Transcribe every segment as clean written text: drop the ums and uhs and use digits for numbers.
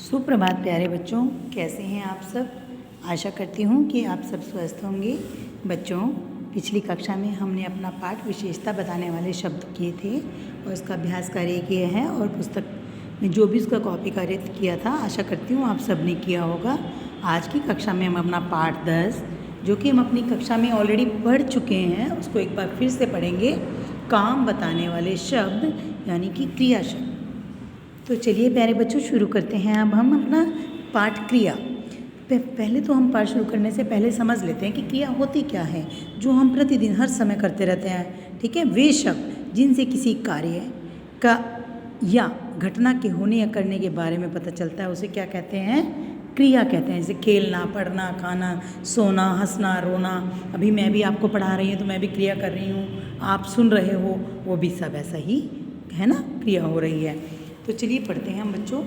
सुप्रभात प्यारे बच्चों, कैसे हैं आप सब। आशा करती हूँ कि आप सब स्वस्थ होंगे। बच्चों, पिछली कक्षा में हमने अपना पाठ विशेषता बताने वाले शब्द किए थे और इसका अभ्यास कार्य किए हैं और पुस्तक में जो भी उसका कॉपी कार्य किया था, आशा करती हूँ आप सब ने किया होगा। आज की कक्षा में हम अपना पाठ 10 जो कि हम अपनी कक्षा में ऑलरेडी पढ़ चुके हैं, उसको एक बार फिर से पढ़ेंगे। काम बताने वाले शब्द यानी कि क्रिया शब्द। तो चलिए प्यारे बच्चों, शुरू करते हैं। अब हम अपना पाठ क्रिया। पहले तो हम पाठ शुरू करने से पहले समझ लेते हैं कि क्रिया होती क्या है, जो हम प्रतिदिन हर समय करते रहते हैं। ठीक है, वे शब्द जिनसे किसी कार्य का या घटना के होने या करने के बारे में पता चलता है, उसे क्या कहते हैं? क्रिया कहते हैं। जैसे खेलना, पढ़ना, खाना, सोना, हंसना, रोना। अभी मैं भी आपको पढ़ा रही हूँ तो मैं भी क्रिया कर रही हूँ, आप सुन रहे हो, वो भी सब ऐसा ही है ना, क्रिया हो रही है। तो चलिए पढ़ते हैं हम बच्चों।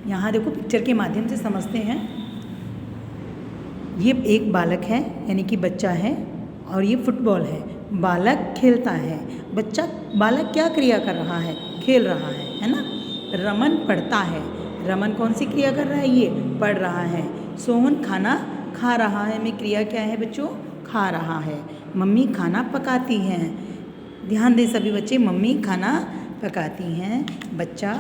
यहाँ देखो, पिक्चर के माध्यम से समझते हैं। ये एक बालक है यानी कि बच्चा है और ये फुटबॉल है। बालक खेलता है, बालक क्या क्रिया कर रहा है? खेल रहा है ना। रमन पढ़ता है, रमन कौन सी क्रिया कर रहा है? ये पढ़ रहा है। सोहन खाना खा रहा है, में क्रिया क्या है बच्चों? खा रहा है। मम्मी खाना पकाती हैं। ध्यान दें सभी बच्चे, मम्मी खाना पकाती हैं। बच्चा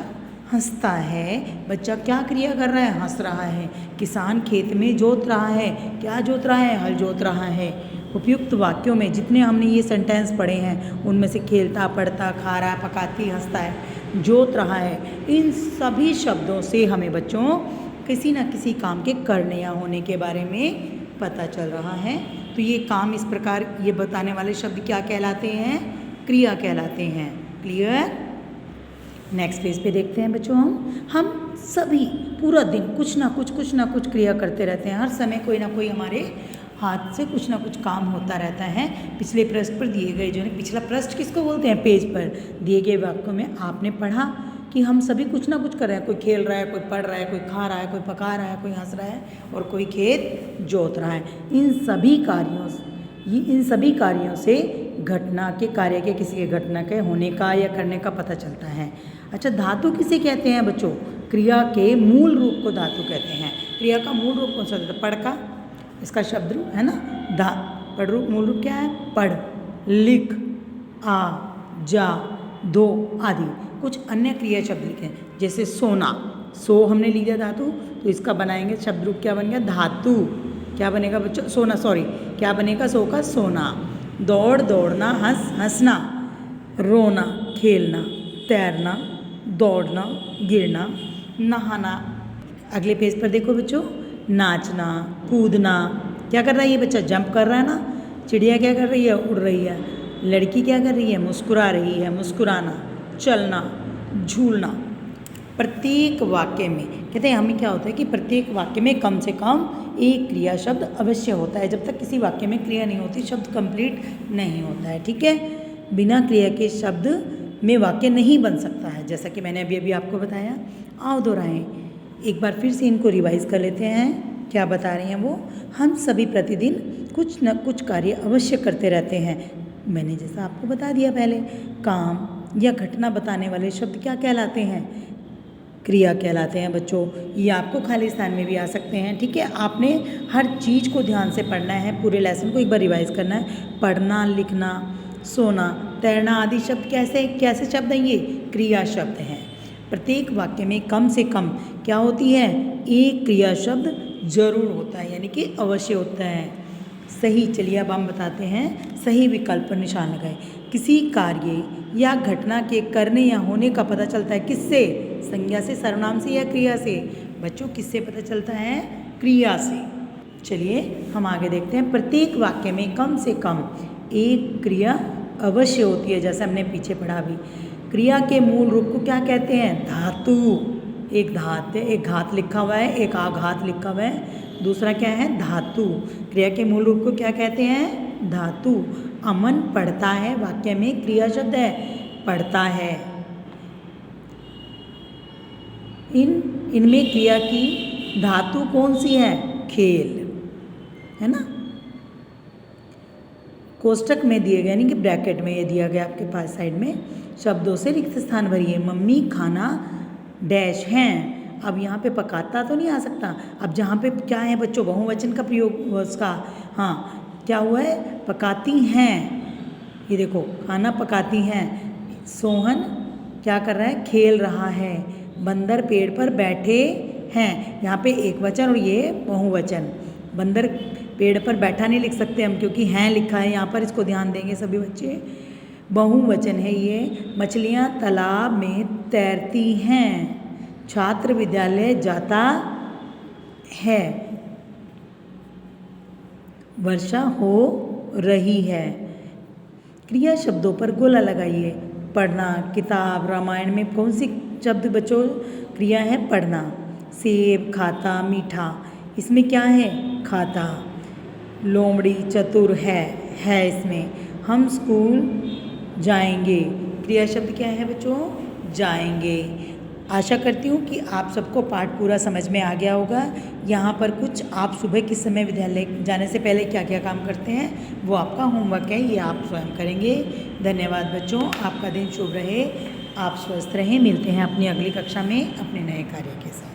हंसता है, बच्चा क्या क्रिया कर रहा है? हंस रहा है। किसान खेत में जोत रहा है, क्या जोत रहा है? हल जोत रहा है। उपयुक्त वाक्यों में जितने हमने ये सेंटेंस पढ़े हैं, उनमें से खेलता, पढ़ता, खा रहा, पकाती, हंसता है, जोत रहा है, इन सभी शब्दों से हमें बच्चों किसी न किसी काम के करने या होने के बारे में पता चल रहा है। तो ये काम इस प्रकार, ये बताने वाले शब्द क्या कहलाते हैं? क्रिया कहलाते हैं। क्लियर? नेक्स्ट पेज पे देखते हैं बच्चों। हम सभी पूरा दिन कुछ ना कुछ क्रिया करते रहते हैं। हर समय कोई ना कोई हमारे हाथ से कुछ ना कुछ काम होता रहता है। पिछले पृष्ठ पर दिए गए, जो है पिछला पृष्ठ किसको बोलते हैं? पेज पर दिए गए वाक्यों में आपने पढ़ा कि हम सभी कुछ ना कुछ कर रहे हैं। कोई खेल रहा है, कोई पढ़ रहा है, कोई खा रहा है, कोई पका रहा है, कोई हंस रहा है और कोई खेत जोत रहा है। इन सभी कार्यों से घटना के, कार्य के, किसी के घटना के होने का या करने का पता चलता है। अच्छा, धातु किसे कहते हैं बच्चों? क्रिया के मूल रूप को धातु कहते हैं। क्रिया का मूल रूप कौन सा होता है? पढ़ का, इसका शब्द रूप है ना। पढ़ रूप, मूल रूप क्या है? पढ़, लिख, आ, जा, दो आदि। कुछ अन्य क्रिया शब्द लिखे, जैसे सोना, सो हमने लिया धातु, तो इसका बनाएंगे शब्द रूप, क्या बन गया? धातु। क्या बनेगा बच्चों? सोना, सॉरी, क्या बनेगा? सो का सोना। दौड़, दौड़ना, हंस, हंसना, रोना, खेलना, तैरना, दौड़ना, गिरना, नहाना। अगले पेज पर देखो बच्चों, नाचना, कूदना। क्या कर रहा है ये बच्चा? जंप कर रहा है ना। चिड़िया क्या कर रही है? उड़ रही है। लड़की क्या कर रही है? मुस्कुरा रही है, मुस्कुराना, चलना, झूलना। प्रत्येक वाक्य में कहते हैं, हमें क्या होता है कि प्रत्येक वाक्य में कम से कम एक क्रिया शब्द अवश्य होता है। जब तक किसी वाक्य में क्रिया नहीं होती, शब्द कंप्लीट नहीं होता है। ठीक है, बिना क्रिया के शब्द में वाक्य नहीं बन सकता है, जैसा कि मैंने अभी आपको बताया। आओ दोहराएं, एक बार फिर से इनको रिवाइज कर लेते हैं। क्या बता रही हैं वो? हम सभी प्रतिदिन कुछ न कुछ कार्य अवश्य करते रहते हैं। मैंने जैसा आपको बता दिया पहले, काम या घटना बताने वाले शब्द क्या कहलाते हैं? क्रिया कहलाते हैं बच्चों। ये आपको खाली स्थान में भी आ सकते हैं। ठीक है, आपने हर चीज़ को ध्यान से पढ़ना है, पूरे लेसन को एक बार रिवाइज करना है। पढ़ना, लिखना, सोना, तैरना आदि शब्द कैसे शब्द हैं? ये क्रिया शब्द हैं। प्रत्येक वाक्य में कम से कम क्या होती है? एक क्रिया शब्द जरूर होता है, यानी कि अवश्य होता है। सही, चलिए अब हम बताते हैं। सही विकल्प पर निशान लगाएं। किसी कार्य या घटना के करने या होने का पता चलता है किससे? संज्ञा से, सर्वनाम से या क्रिया से? बच्चों, किससे पता चलता है? क्रिया से। चलिए हम आगे देखते हैं। प्रत्येक वाक्य में कम से कम एक क्रिया अवश्य होती है, जैसे हमने पीछे पढ़ा भी। क्रिया के मूल रूप को क्या कहते हैं? धातु। एक घात लिखा हुआ है, एक आघात लिखा हुआ है, दूसरा क्या है? धातु। क्रिया के मूल रूप को क्या कहते हैं? धातु। अमन पढ़ता है, वाक्य में क्रिया शब्द है, पढ़ता है। इनमें क्रिया की धातु कौन सी है? खेल, है ना। कोष्टक में दिए गए, यानी कि ब्रैकेट में ये दिया गया आपके पास साइड में, शब्दों से रिक्त स्थान भरिए। मम्मी खाना डैश हैं, अब यहाँ पे पकाता तो नहीं आ सकता। अब जहाँ पे क्या है बच्चों, बहुवचन का प्रयोग उसका, हाँ क्या हुआ है, पकाती हैं। ये देखो खाना पकाती हैं। सोहन क्या कर रहा है, खेल रहा है। बंदर पेड़ पर बैठे हैं, यहाँ पे एक वचन और ये बहुवचन। बंदर पेड़ पर बैठा नहीं लिख सकते हम, क्योंकि हैं लिखा है यहाँ पर, इसको ध्यान देंगे सभी बच्चे। बहुवचन है ये। मछलियाँ तालाब में तैरती हैं। छात्र विद्यालय जाता है। वर्षा हो रही है। क्रिया शब्दों पर गोला लगाइए। पढ़ना, किताब, रामायण में कौन सी शब्द बच्चों क्रिया है, पढ़ना। सेब, खाता, मीठा, इसमें क्या है, खाता। लोमड़ी चतुर है इसमें। हम स्कूल जाएंगे, क्रिया शब्द क्या है बच्चों, जाएंगे। आशा करती हूँ कि आप सबको पाठ पूरा समझ में आ गया होगा। यहाँ पर कुछ आप सुबह किस समय विद्यालय जाने से पहले क्या क्या काम करते हैं वो आपका होमवर्क है, ये आप स्वयं करेंगे। धन्यवाद बच्चों, आपका दिन शुभ रहे, आप स्वस्थ रहें। मिलते हैं अपनी अगली कक्षा में अपने नए कार्य के साथ।